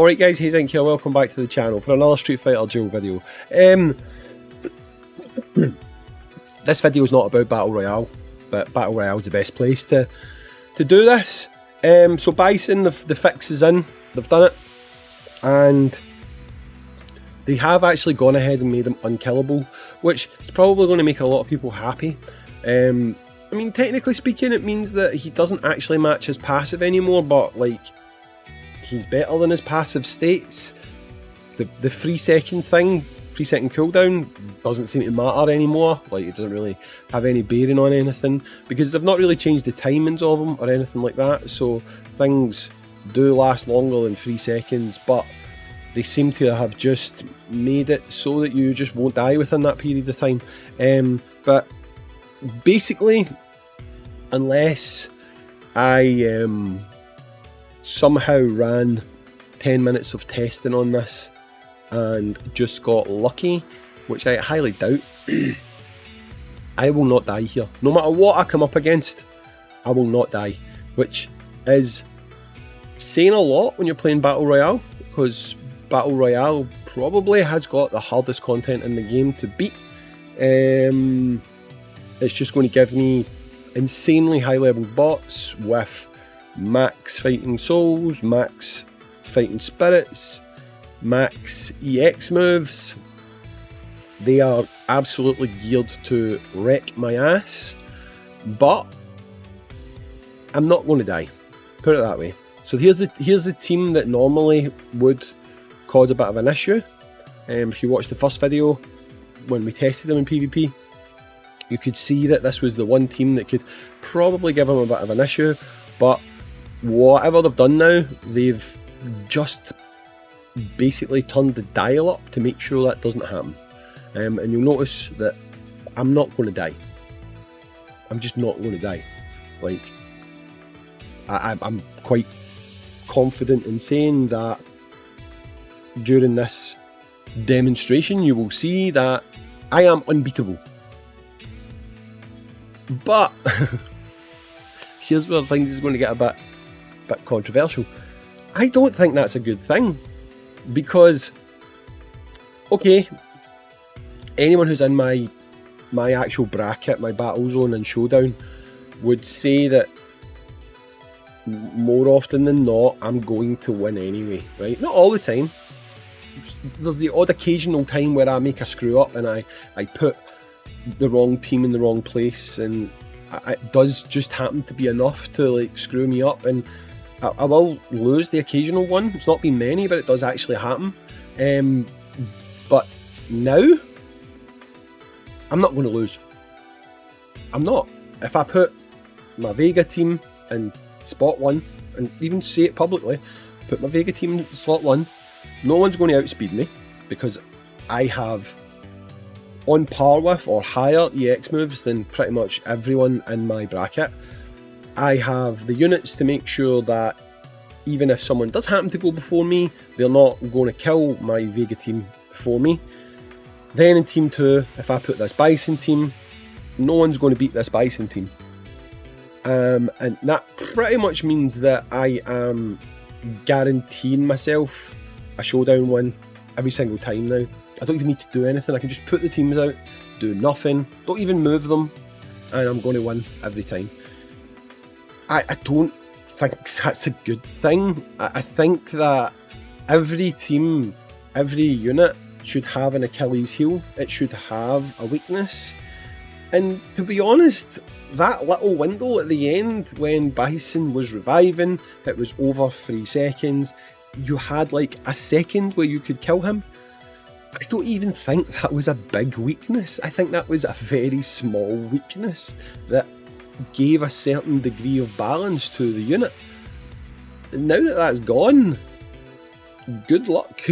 Alright guys, Hayzink here, welcome back to the channel for another Street Fighter Duel video. This video is not about Battle Royale, but Battle Royale is the best place to do this. So Bison, the fix is in, they've done it, and they have actually gone ahead and made him unkillable, which is probably going to make a lot of people happy. I mean, technically speaking, it means that he doesn't actually match his passive anymore, but like, he's better than his passive states. The 3-second thing, 3-second cooldown, doesn't seem to matter anymore. Like, it doesn't really have any bearing on anything, because they've not really changed the timings of them or anything like that, so things do last longer than 3 seconds, but they seem to have just made it so that you just won't die within that period of time. But basically, unless I somehow ran 10 minutes of testing on this and just got lucky, which I highly doubt, I will not die here. No matter what I come up against, I will not die, which is saying a lot when you're playing Battle Royale, because Battle Royale probably has got the hardest content in the game to beat. It's just going to give me insanely high level bots with max fighting souls, max fighting spirits, max EX moves. They are absolutely geared to wreck my ass, but I'm not going to die, put it that way. So here's the team that normally would cause a bit of an issue. If you watched the first video when we tested them in PvP, you could see that this was the one team that could probably give them a bit of an issue, but whatever they've done now, they've just basically turned the dial up to make sure that doesn't happen. And you'll notice that I'm not going to die. I'm just not going to die. Like, I'm quite confident in saying that during this demonstration you will see that I am unbeatable. But here's where things is going to get a bit controversial. I don't think that's a good thing, because okay, anyone who's in my actual bracket, my battle zone and showdown, would say that more often than not I'm going to win anyway, right? Not all the time. There's the odd occasional time where I make a screw up and I put the wrong team in the wrong place, and it does just happen to be enough to like screw me up, and I will lose the occasional one. It's not been many, but it does actually happen. But now I'm not going to lose. I'm not. If I put my Vega team in spot 1, and even say it publicly, put my Vega team in slot 1, no one's going to outspeed me, because I have on par with or higher EX moves than pretty much everyone in my bracket. I have the units to make sure that even if someone does happen to go before me, they're not going to kill my Vega team before me. Then in team 2, if I put this Bison team, no one's going to beat this Bison team. And that pretty much means that I am guaranteeing myself a showdown win every single time now. I don't even need to do anything. I can just put the teams out, do nothing, don't even move them, and I'm going to win every time. I don't think that's a good thing. I think that every team, every unit should have an Achilles heel. It should have a weakness. And to be honest, that little window at the end when Bison was reviving, it was over 3 seconds. You had like a second where you could kill him. I don't even think that was a big weakness. I think that was a very small weakness that gave a certain degree of balance to the unit. Now that that's gone, good luck.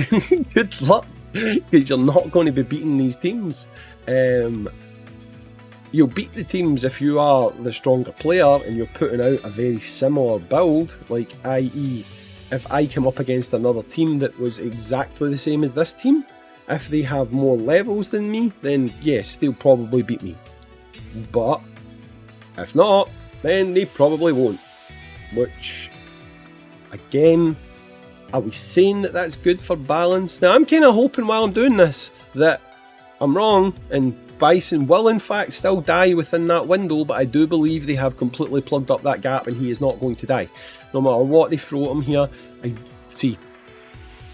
Good luck, because you're not going to be beating these teams. You'll beat the teams if you are the stronger player and you're putting out a very similar build, like i.e. if I come up against another team that was exactly the same as this team, if they have more levels than me, then yes, they'll probably beat me. But if not, then they probably won't. Which, again, Are we saying that that's good for balance? Now, I'm kind of hoping while I'm doing this that I'm wrong and Bison will in fact still die within that window, but I do believe they have completely plugged up that gap and he is not going to die. No matter what they throw at him here, I see.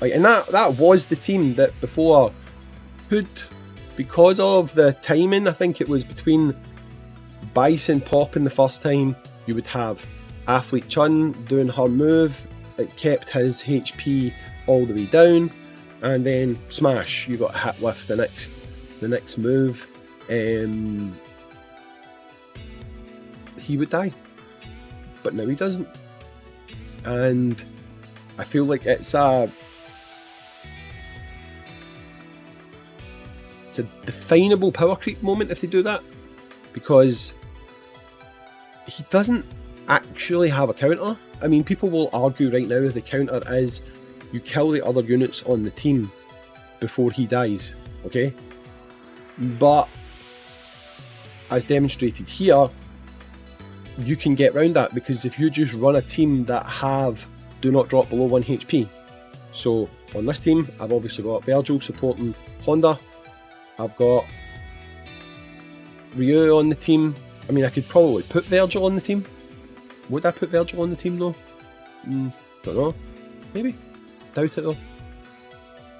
Like, and that was the team that before could, because of the timing, I think it was between Bison popping the first time, you would have Athlete Chun doing her move, it kept his HP all the way down, and then Smash, you got hit with the next move, he would die. But now he doesn't. And I feel like it's a definable power creep moment if they do that, because he doesn't actually have a counter. I mean, people will argue right now the counter is you kill the other units on the team before he dies, okay? But as demonstrated here, you can get around that because if you just run a team that have do not drop below 1 HP. So on this team, I've obviously got Virgil supporting Honda. I've got Ryu on the team. I mean, I could probably put Virgil on the team. Would I put Virgil on the team though? Don't know. Maybe. Doubt it though.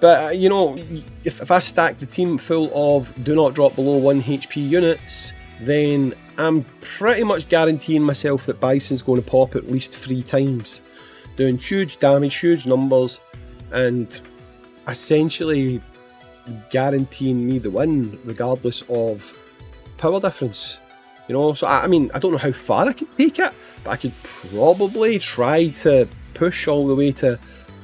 But you know, if I stack the team full of do not drop below 1 HP units, then I'm pretty much guaranteeing myself that Bison's going to pop at least 3 times, doing huge damage, huge numbers, and essentially guaranteeing me the win regardless of power difference. You know, so I mean, I don't know how far I could take it, but I could probably try to push all the way to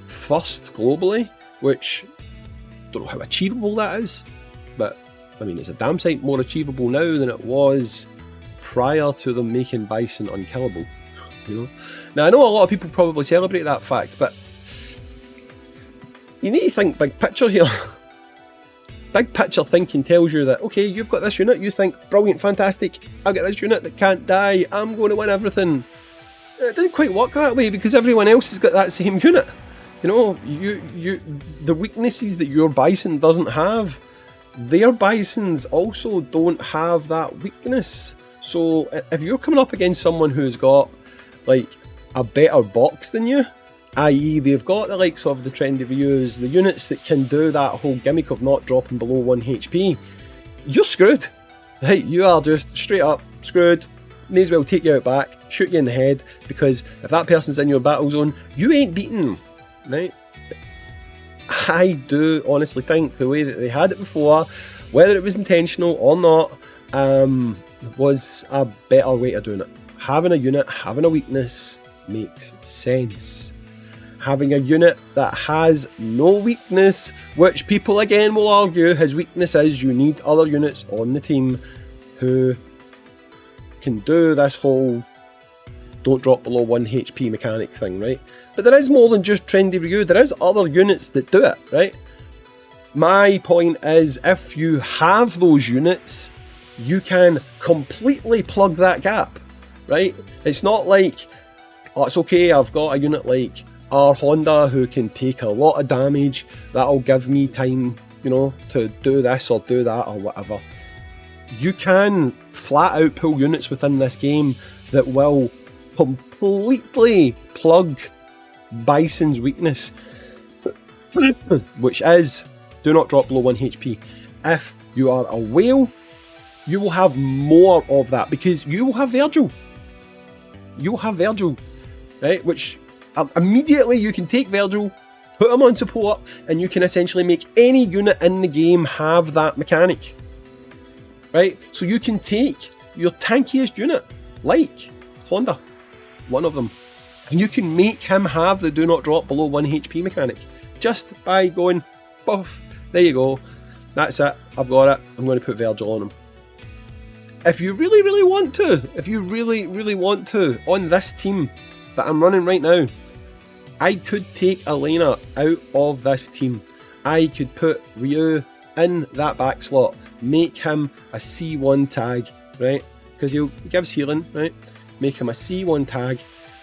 first globally, which I don't know how achievable that is, but I mean, it's a damn sight more achievable now than it was prior to them making Bison unkillable, you know. Now, I know a lot of people probably celebrate that fact, but you need to think big picture here. Big picture thinking tells you that, okay, you've got this unit, you think, brilliant, fantastic, I've got this unit that can't die, I'm going to win everything. It doesn't quite work that way because everyone else has got that same unit. You know, the weaknesses that your Bison doesn't have, their Bisons also don't have that weakness. So if you're coming up against someone who's got like a better box than you, i.e. they've got the likes of the trendy Ryus, the units that can do that whole gimmick of not dropping below 1 HP, you're screwed. Right, you are just straight up screwed. May as well take you out back, shoot you in the head, because if that person's in your battle zone, you ain't beating them. Right? I do honestly think the way that they had it before, whether it was intentional or not, was a better way of doing it. Having a unit, having a weakness makes sense. Having a unit that has no weakness, which people again will argue his weakness is you need other units on the team who can do this whole don't drop below 1 HP mechanic thing, right? But there is more than just trendy Ryu, there is other units that do it, right? My point is, if you have those units, you can completely plug that gap, right? It's not like, oh, it's okay, I've got a unit like our Honda who can take a lot of damage, that'll give me time, you know, to do this or do that or whatever. You can flat out pull units within this game that will completely plug Bison's weakness, which is do not drop below 1 HP. If you are a whale, you will have more of that because you will have Virgil. You will have Virgil, right? Which immediately you can take Virgil, put him on support, and you can essentially make any unit in the game have that mechanic, right? So you can take your tankiest unit, like Honda, one of them, and you can make him have the do not drop below 1 HP mechanic just by going, buff, there you go, that's it, I've got it, I'm going to put Virgil on him. If you really want to, on this team that I'm running right now, I could take Elena out of this team. I could put Ryu in that back slot, make him a C1 tag, right? Because he gives healing, right? Make him a C1 tag,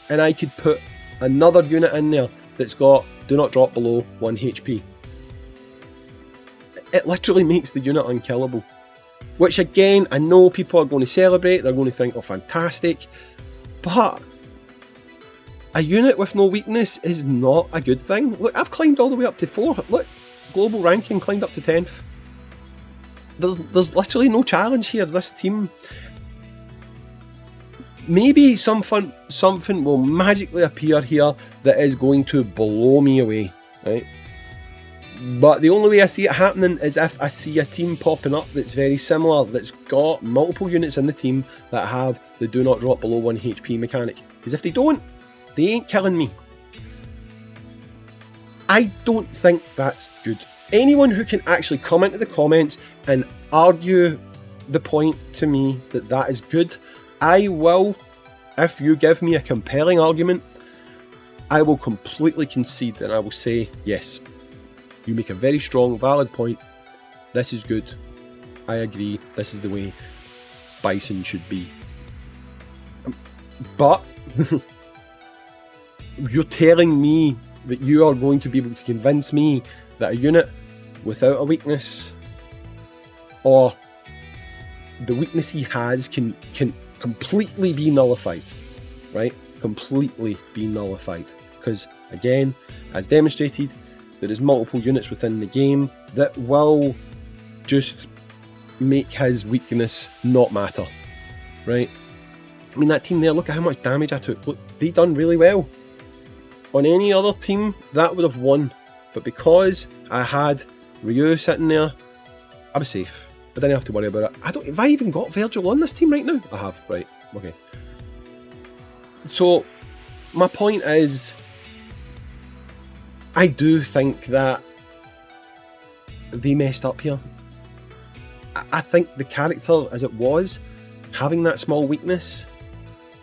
and I could put another unit in there that's got do not drop below 1 HP. It literally makes the unit unkillable. Which again, I know people are going to celebrate, they're going to think, oh fantastic, but a unit with no weakness is not a good thing. Look, I've climbed all the way up to 4. Look, global ranking, climbed up to 10th. There's literally no challenge here. This team, maybe something will magically appear here that is going to blow me away, right? But the only way I see it happening is if I see a team popping up that's very similar, that's got multiple units in the team that have the do not drop below 1 HP mechanic. Because if they don't, they ain't killing me. I don't think that's good. Anyone who can actually come into the comments and argue the point to me that that is good, I will, if you give me a compelling argument, I will completely concede and I will say, yes, you make a very strong, valid point. This is good. I agree. This is the way Bison should be. But you're telling me that you are going to be able to convince me that a unit without a weakness, or the weakness he has can completely be nullified, right? Completely be nullified. Because again, as demonstrated, there is multiple units within the game that will just make his weakness not matter, right? I mean, that team there, look at how much damage I took. Look, they done really well. On any other team, that would have won. But because I had Ryu sitting there, I was safe. I didn't have to worry about it. Have I even got Virgil on this team right now? I have, right, okay. So, my point is, I do think that they messed up here. I think the character as it was, having that small weakness,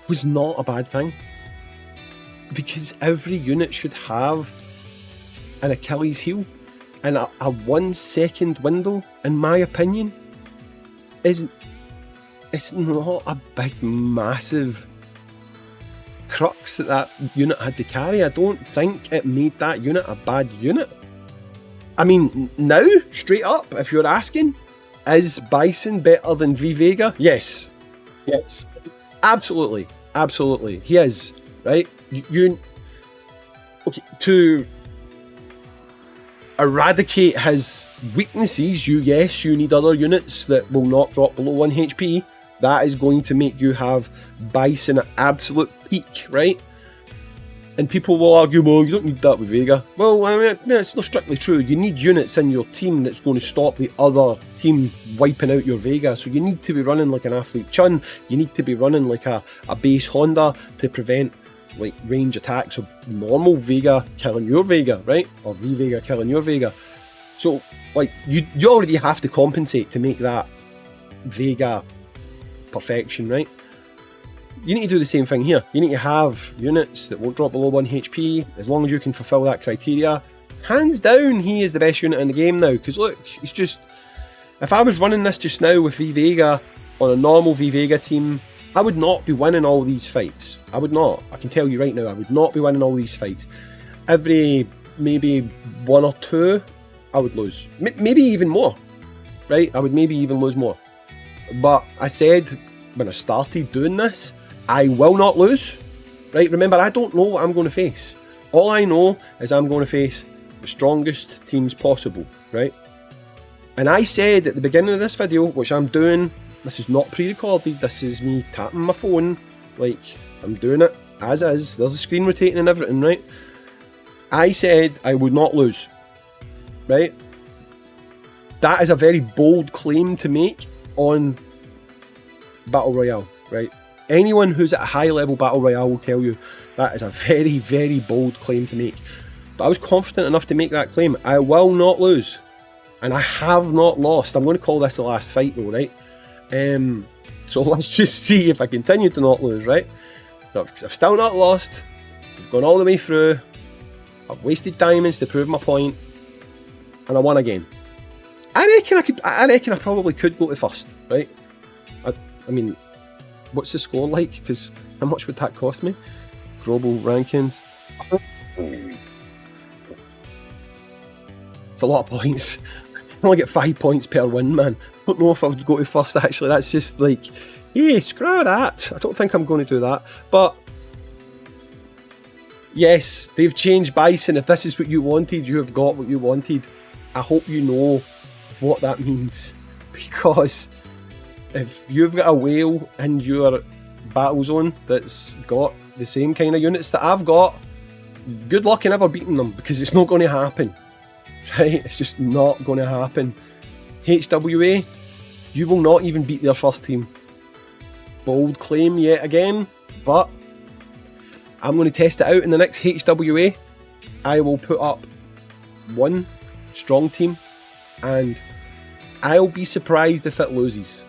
was not a bad thing. Because every unit should have an Achilles heel, and a 1 second window, in my opinion, it's not a big, massive crux that unit had to carry. I don't think it made that unit a bad unit. I mean, now, straight up, if you're asking, is Bison better than V Vega? Yes. Yes. Absolutely. Absolutely. He is, right? Okay, to eradicate his weaknesses, yes, you need other units that will not drop below 1 HP. That is going to make you have Bison at absolute peak, right? And people will argue, well, you don't need that with Vega. Well, I mean, no, it's not strictly true. You need units in your team that's going to stop the other team wiping out your Vega. So you need to be running like an Athlete Chun. You need to be running like a base Honda to prevent like range attacks of normal Vega killing your Vega, right? Or V Vega killing your Vega. So like you already have to compensate to make that Vega perfection, right? You need to do the same thing here. You need to have units that won't drop below 1 HP, as long as you can fulfill that criteria. Hands down, he is the best unit in the game now, because look, he's just... If I was running this just now with V Vega, on a normal V Vega team, I would not be winning all these fights. I would not. I can tell you right now, I would not be winning all these fights. Every, maybe 1 or 2, I would lose. Maybe even more, right? I would maybe even lose more. But I said, when I started doing this, I will not lose, right? Remember, I don't know what I'm going to face. All I know is I'm going to face the strongest teams possible, right? And I said at the beginning of this video, which I'm doing, this is not pre-recorded, this is me tapping my phone, like, I'm doing it as is, there's a screen rotating and everything, right? I said I would not lose, right? That is a very bold claim to make on Battle Royale, right? Anyone who's at a high level Battle Royale will tell you that is a very, very bold claim to make. But I was confident enough to make that claim. I will not lose. And I have not lost. I'm going to call this the last fight though, right? So let's just see if I continue to not lose, right? So I've still not lost. I've gone all the way through. I've wasted diamonds to prove my point. And I won again. I reckon I probably could go to first, right? I mean, what's the score like? Because how much would that cost me? Global rankings. It's a lot of points. I only get 5 points per win, man. I don't know if I would go to first, actually. That's just like, hey, screw that. I don't think I'm going to do that. But yes, they've changed Bison. If this is what you wanted, you have got what you wanted. I hope you know what that means. Because if you've got a whale in your battle zone that's got the same kind of units that I've got, good luck in ever beating them, because it's not going to happen. Right? It's just not going to happen. HWA, you will not even beat their first team. Bold claim yet again, but I'm going to test it out in the next HWA. I will put up one strong team, and I'll be surprised if it loses.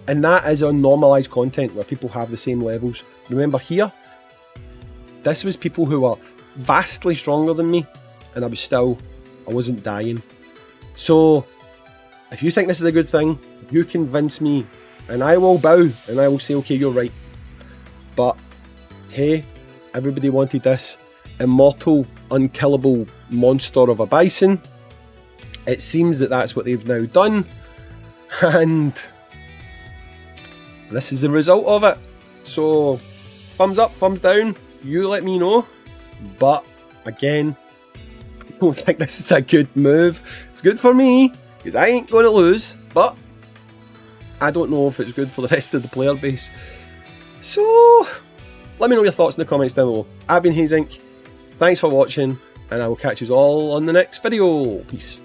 And that is on normalised content where people have the same levels. Remember here, this was people who were vastly stronger than me, and I wasn't dying. So if you think this is a good thing, you convince me, and I will bow, and I will say, okay, you're right. But hey, everybody wanted this immortal, unkillable monster of a bison. It seems that that's what they've now done, and this is the result of it. So thumbs up, thumbs down, you let me know. But again, I don't think this is a good move. It's good for me, because I ain't going to lose, but I don't know if it's good for the rest of the player base. So let me know your thoughts in the comments down below. I've been Hayzink, thanks for watching, and I will catch you all on the next video. Peace.